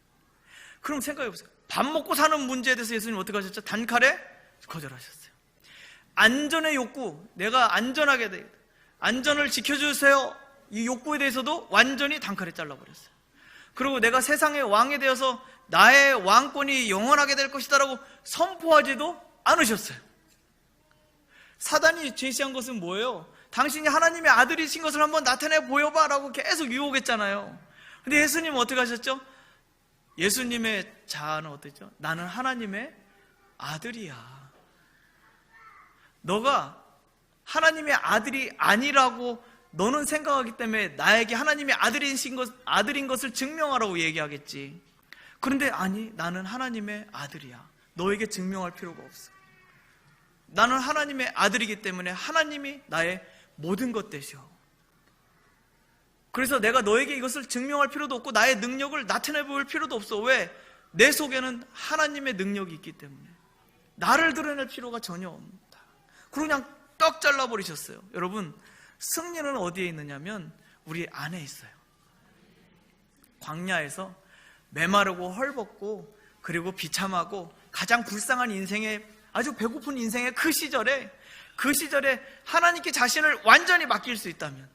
그럼 생각해보세요. 밥 먹고 사는 문제에 대해서 예수님 어떻게 하셨죠? 단칼에 거절하셨어요. 안전의 욕구, 내가 안전하게 돼, 안전을 지켜주세요, 이 욕구에 대해서도 완전히 단칼에 잘라버렸어요. 그리고 내가 세상의 왕에 되어서 나의 왕권이 영원하게 될 것이다라고 선포하지도 않으셨어요. 사단이 제시한 것은 뭐예요? 당신이 하나님의 아들이신 것을 한번 나타내 보여봐 라고 계속 유혹했잖아요. 근데 예수님은 어떻게 하셨죠? 예수님의 자아는 어땠죠? 나는 하나님의 아들이야. 너가 하나님의 아들이 아니라고 너는 생각하기 때문에 나에게 하나님의 아들인 것을 증명하라고 얘기하겠지. 그런데 아니, 나는 하나님의 아들이야. 너에게 증명할 필요가 없어. 나는 하나님의 아들이기 때문에 하나님이 나의 모든 것 되셔. 그래서 내가 너에게 이것을 증명할 필요도 없고 나의 능력을 나타내 보일 필요도 없어. 왜? 내 속에는 하나님의 능력이 있기 때문에 나를 드러낼 필요가 전혀 없다. 그리고 그냥 떡 잘라버리셨어요. 여러분, 승리는 어디에 있느냐면 우리 안에 있어요. 광야에서 메마르고 헐벗고 그리고 비참하고 가장 불쌍한 인생의, 아주 배고픈 인생의 그 시절에 그 시절에 하나님께 자신을 완전히 맡길 수 있다면,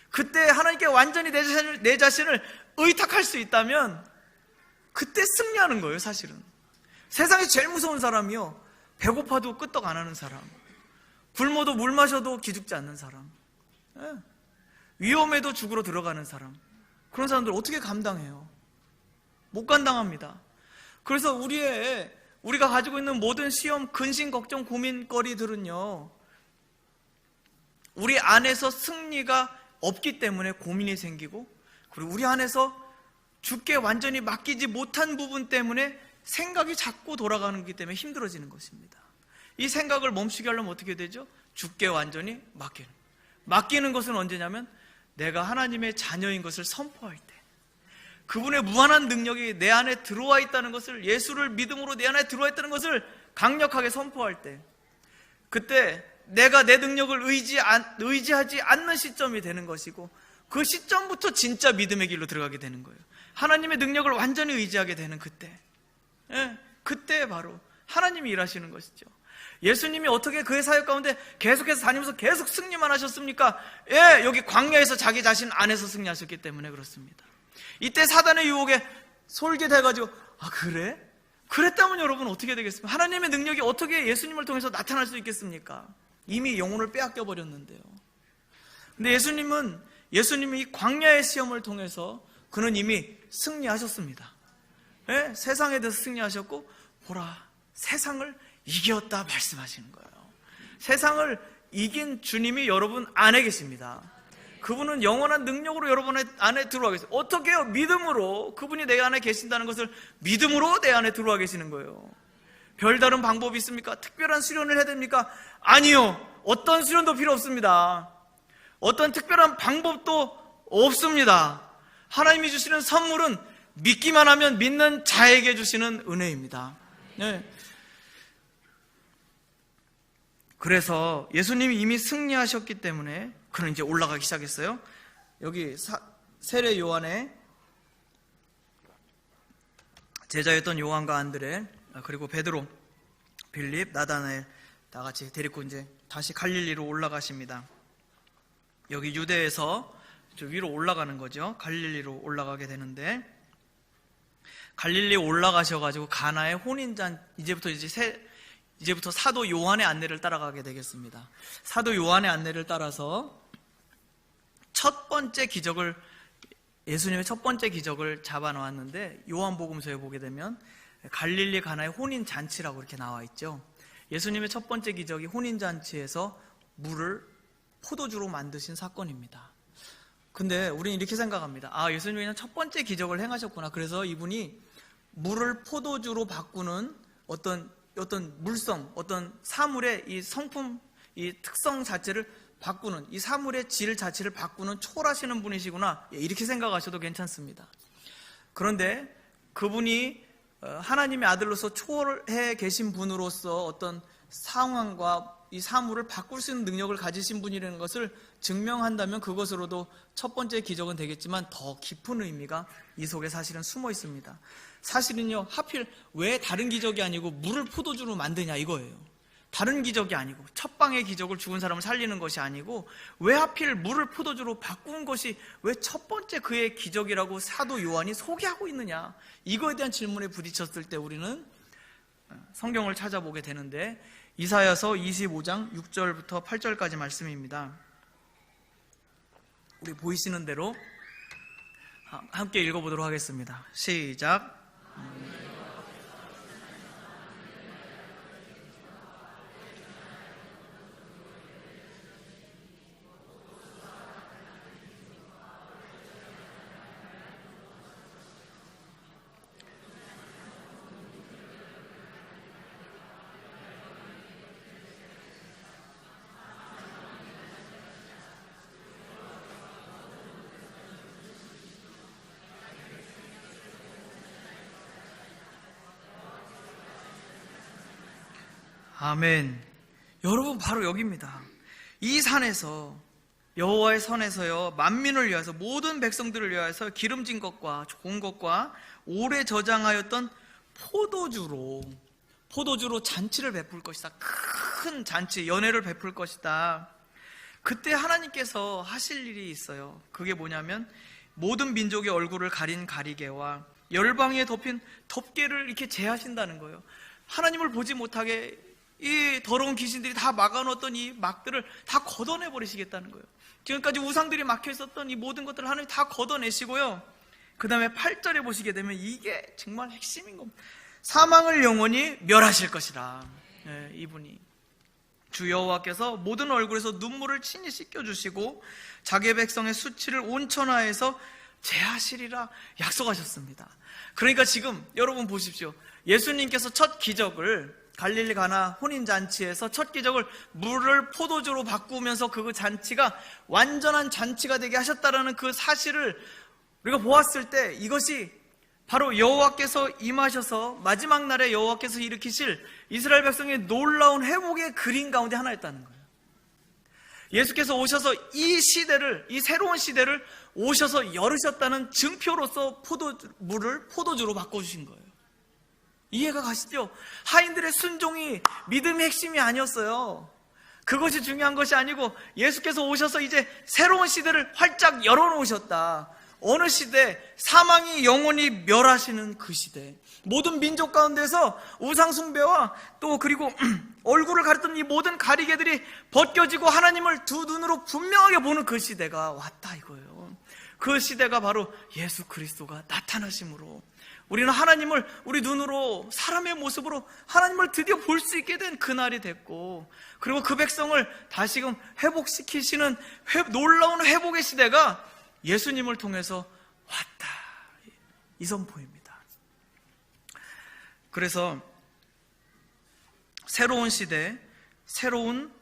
그때 하나님께 완전히 내 자신을 의탁할 수 있다면 그때 승리하는 거예요. 사실은 세상에서 제일 무서운 사람이요, 배고파도 끄떡 안 하는 사람, 굶어도 물 마셔도 기죽지 않는 사람, 위험해도 죽으러 들어가는 사람, 그런 사람들 어떻게 감당해요? 못 감당합니다. 그래서 우리가 가지고 있는 모든 시험, 근심, 걱정, 고민거리들은요, 우리 안에서 승리가 없기 때문에 고민이 생기고, 그리고 우리 안에서 주께 완전히 맡기지 못한 부분 때문에 생각이 자꾸 돌아가는 거기 때문에 힘들어지는 것입니다. 이 생각을 멈추게 하려면 어떻게 되죠? 주께 완전히 맡기는 것은 언제냐면 내가 하나님의 자녀인 것을 선포할 때, 그분의 무한한 능력이 내 안에 들어와 있다는 것을, 예수를 믿음으로 내 안에 들어와 있다는 것을 강력하게 선포할 때, 그때 내가 내 능력을 의지하지 않는 시점이 되는 것이고, 그 시점부터 진짜 믿음의 길로 들어가게 되는 거예요. 하나님의 능력을 완전히 의지하게 되는 그때, 그때 바로 하나님이 일하시는 것이죠. 예수님이 어떻게 그의 사역 가운데 계속해서 다니면서 계속 승리만 하셨습니까? 여기 광야에서 자기 자신 안에서 승리하셨기 때문에 그렇습니다. 이때 사단의 유혹에 솔깃해가지고, 그래? 그랬다면 여러분 어떻게 되겠습니까? 하나님의 능력이 어떻게 예수님을 통해서 나타날 수 있겠습니까? 이미 영혼을 빼앗겨 버렸는데요. 근데 예수님이 이 광야의 시험을 통해서 그는 이미 승리하셨습니다. 세상에 대해서 승리하셨고, 보라, 세상을 이겼다 말씀하시는 거예요. 세상을 이긴 주님이 여러분 안에 계십니다. 그분은 영원한 능력으로 여러분 안에 들어와 계세요. 어떻게 해요? 믿음으로. 그분이 내 안에 계신다는 것을 믿음으로 내 안에 들어와 계시는 거예요. 별다른 방법이 있습니까? 특별한 수련을 해야 됩니까? 아니요, 어떤 수련도 필요 없습니다. 어떤 특별한 방법도 없습니다. 하나님이 주시는 선물은 믿기만 하면 믿는 자에게 주시는 은혜입니다. 그래서 예수님이 이미 승리하셨기 때문에 그는 이제 올라가기 시작했어요. 여기 세례 요한의 제자였던 요한과 안드레, 그리고 베드로, 빌립, 나다나엘 다 같이 데리고 이제 다시 갈릴리로 올라가십니다. 여기 유대에서 저 위로 올라가는 거죠. 갈릴리로 올라가게 되는데, 갈릴리 올라가셔가지고 가나의 혼인잔, 이제부터 사도 요한의 안내를 따라가게 되겠습니다. 사도 요한의 안내를 따라서 예수님의 첫 번째 기적을 잡아놓았는데, 요한복음서에 보게 되면 갈릴리 가나의 혼인잔치라고 이렇게 나와 있죠. 예수님의 첫 번째 기적이 혼인잔치에서 물을 포도주로 만드신 사건입니다. 근데 우리는 이렇게 생각합니다. 예수님이 그냥 첫 번째 기적을 행하셨구나. 그래서 이분이 물을 포도주로 바꾸는 어떤 물성, 어떤 사물의 이 성품, 이 특성 자체를 바꾸는, 이 사물의 질 자체를 바꾸는 초월하시는 분이시구나, 이렇게 생각하셔도 괜찮습니다. 그런데 그분이 하나님의 아들로서 초월해 계신 분으로서 어떤 상황과 이 사물을 바꿀 수 있는 능력을 가지신 분이라는 것을 증명한다면 그것으로도 첫 번째 기적은 되겠지만, 더 깊은 의미가 이 속에 사실은 숨어 있습니다. 사실은요, 하필 왜 다른 기적이 아니고 물을 포도주로 만드냐 이거예요. 다른 기적이 아니고, 첫 방의 기적을 죽은 사람을 살리는 것이 아니고, 왜 하필 물을 포도주로 바꾼 것이 왜 첫 번째 그의 기적이라고 사도 요한이 소개하고 있느냐, 이거에 대한 질문에 부딪혔을 때 우리는 성경을 찾아보게 되는데, 이사야서 25장 6절부터 8절까지 말씀입니다. 우리 보이시는 대로 함께 읽어보도록 하겠습니다. 시작. 아멘. 여러분, 바로 여기입니다. 이 산에서, 여호와의 선에서요, 만민을 위하여서, 모든 백성들을 위하여서 기름진 것과 좋은 것과 오래 저장하였던 포도주로 잔치를 베풀 것이다. 큰 잔치, 연회를 베풀 것이다. 그때 하나님께서 하실 일이 있어요. 그게 뭐냐면 모든 민족의 얼굴을 가린 가리개와 열방에 덮인 덮개를 이렇게 제하신다는 거예요. 하나님을 보지 못하게 이 더러운 귀신들이 다 막아놓았던 이 막들을 다 걷어내버리시겠다는 거예요. 지금까지 우상들이 막혀있었던 이 모든 것들을 하나님 다 걷어내시고요, 그 다음에 8절에 보시게 되면 이게 정말 핵심인 겁니다. 사망을 영원히 멸하실 것이라. 네, 이분이 주 여호와께서 모든 얼굴에서 눈물을 친히 씻겨주시고 자기 백성의 수치를 온천하에서 제하시리라 약속하셨습니다. 그러니까 지금 여러분 보십시오. 예수님께서 첫 기적을, 갈릴리 가나 혼인잔치에서 첫 기적을 물을 포도주로 바꾸면서 그 잔치가 완전한 잔치가 되게 하셨다라는 그 사실을 우리가 보았을 때, 이것이 바로 여호와께서 임하셔서 마지막 날에 여호와께서 일으키실 이스라엘 백성의 놀라운 회복의 그림 가운데 하나였다는 거예요. 예수께서 오셔서 이 시대를, 이 새로운 시대를 오셔서 열으셨다는 증표로서 물을 포도주로 바꿔주신 거예요. 이해가 가시죠? 하인들의 순종이 믿음의 핵심이 아니었어요. 그것이 중요한 것이 아니고 예수께서 오셔서 이제 새로운 시대를 활짝 열어놓으셨다. 어느 시대? 사망이 영원히 멸하시는 그 시대. 모든 민족 가운데서 우상숭배와 또 그리고 얼굴을 가렸던 이 모든 가리개들이 벗겨지고 하나님을 두 눈으로 분명하게 보는 그 시대가 왔다 이거예요. 그 시대가 바로 예수 그리스도가 나타나심으로 우리는 하나님을 우리 눈으로, 사람의 모습으로 하나님을 드디어 볼 수 있게 된 그날이 됐고, 그리고 그 백성을 다시금 회복시키시는 놀라운 회복의 시대가 예수님을 통해서 왔다, 이 선포입니다. 그래서 새로운 시대, 새로운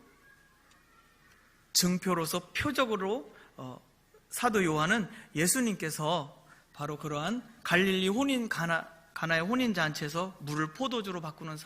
증표로서 표적으로 사도 요한은 예수님께서 바로 그러한 갈릴리 가나의 혼인잔치에서 물을 포도주로 바꾸는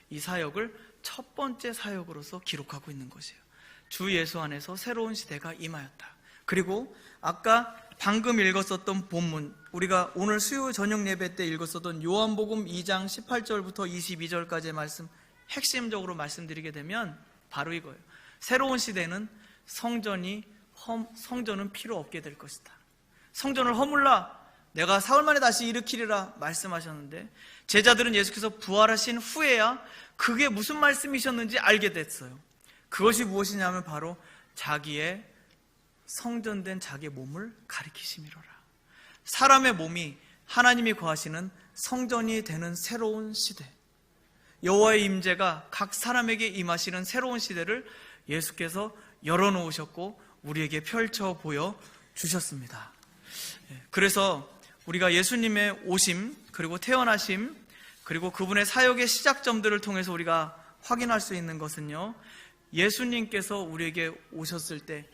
이 사역을 첫 번째 사역으로서 기록하고 있는 것이에요. 주 예수 안에서 새로운 시대가 임하였다. 그리고 아까 방금 읽었었던 본문, 우리가 오늘 수요 저녁 예배 때 읽었었던 요한복음 2장 18절부터 22절까지의 말씀, 핵심적으로 말씀드리게 되면 바로 이거예요. 새로운 시대는 성전은 필요 없게 될 것이다. 성전을 허물라 내가 사흘 만에 다시 일으키리라 말씀하셨는데, 제자들은 예수께서 부활하신 후에야 그게 무슨 말씀이셨는지 알게 됐어요. 그것이 무엇이냐면 바로 자기의 성전된 자기의 몸을 가리키심이로라. 사람의 몸이 하나님이 거하시는 성전이 되는 새로운 시대, 여호와의 임재가 각 사람에게 임하시는 새로운 시대를 예수께서 열어놓으셨고 우리에게 펼쳐 보여주셨습니다. 그래서 우리가 예수님의 오심, 그리고 태어나심, 그리고 그분의 사역의 시작점들을 통해서 우리가 확인할 수 있는 것은요, 예수님께서 우리에게 오셨을 때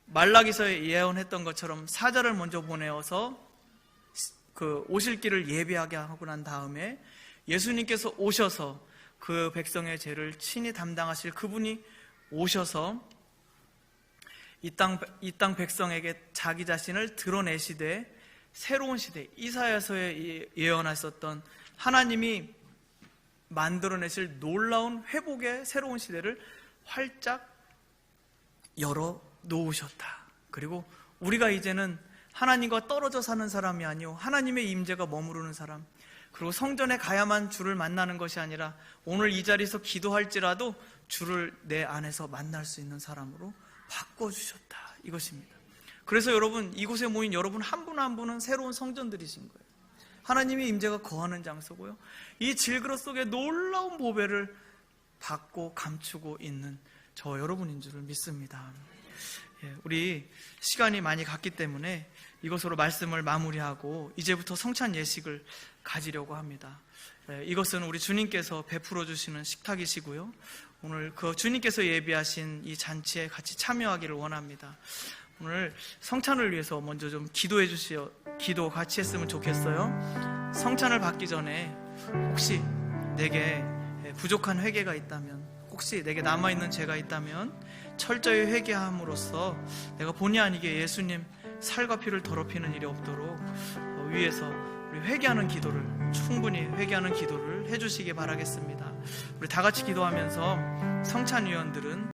말라기서에 예언했던 것처럼 사자를 먼저 보내어서 그 오실 길을 예비하게 하고 난 다음에 예수님께서 오셔서 그 백성의 죄를 친히 담당하실 그분이 오셔서 이 땅 백성에게 자기 자신을 드러내시되 새로운 시대, 이사야서에 예언하셨던 하나님이 만들어내실 놀라운 회복의 새로운 시대를 활짝 열어 놓으셨다. 그리고 우리가 이제는 하나님과 떨어져 사는 사람이 아니요 하나님의 임재가 머무르는 사람, 그리고 성전에 가야만 주를 만나는 것이 아니라 오늘 이 자리에서 기도할지라도 주를 내 안에서 만날 수 있는 사람으로 바꿔주셨다, 이것입니다. 그래서 여러분, 이곳에 모인 여러분 한 분 한 분은 새로운 성전들이신 거예요. 하나님의 임재가 거하는 장소고요, 이 질그릇 속에 놀라운 보배를 받고 감추고 있는 저 여러분인 줄을 믿습니다. 우리 시간이 많이 갔기 때문에 이것으로 말씀을 마무리하고 이제부터 성찬 예식을 가지려고 합니다. 이것은 우리 주님께서 베풀어 주시는 식탁이시고요, 오늘 그 주님께서 예비하신 이 잔치에 같이 참여하기를 원합니다. 오늘 성찬을 위해서 먼저 좀 기도해 주시오. 기도 같이 했으면 좋겠어요. 성찬을 받기 전에 혹시 내게 부족한 회개가 있다면, 혹시 내게 남아있는 죄가 있다면 철저히 회개함으로써 내가 본의 아니게 예수님 살과 피를 더럽히는 일이 없도록 위에서 우리 회개하는 기도를, 충분히 회개하는 기도를 해주시기 바라겠습니다. 우리 다 같이 기도하면서 성찬위원들은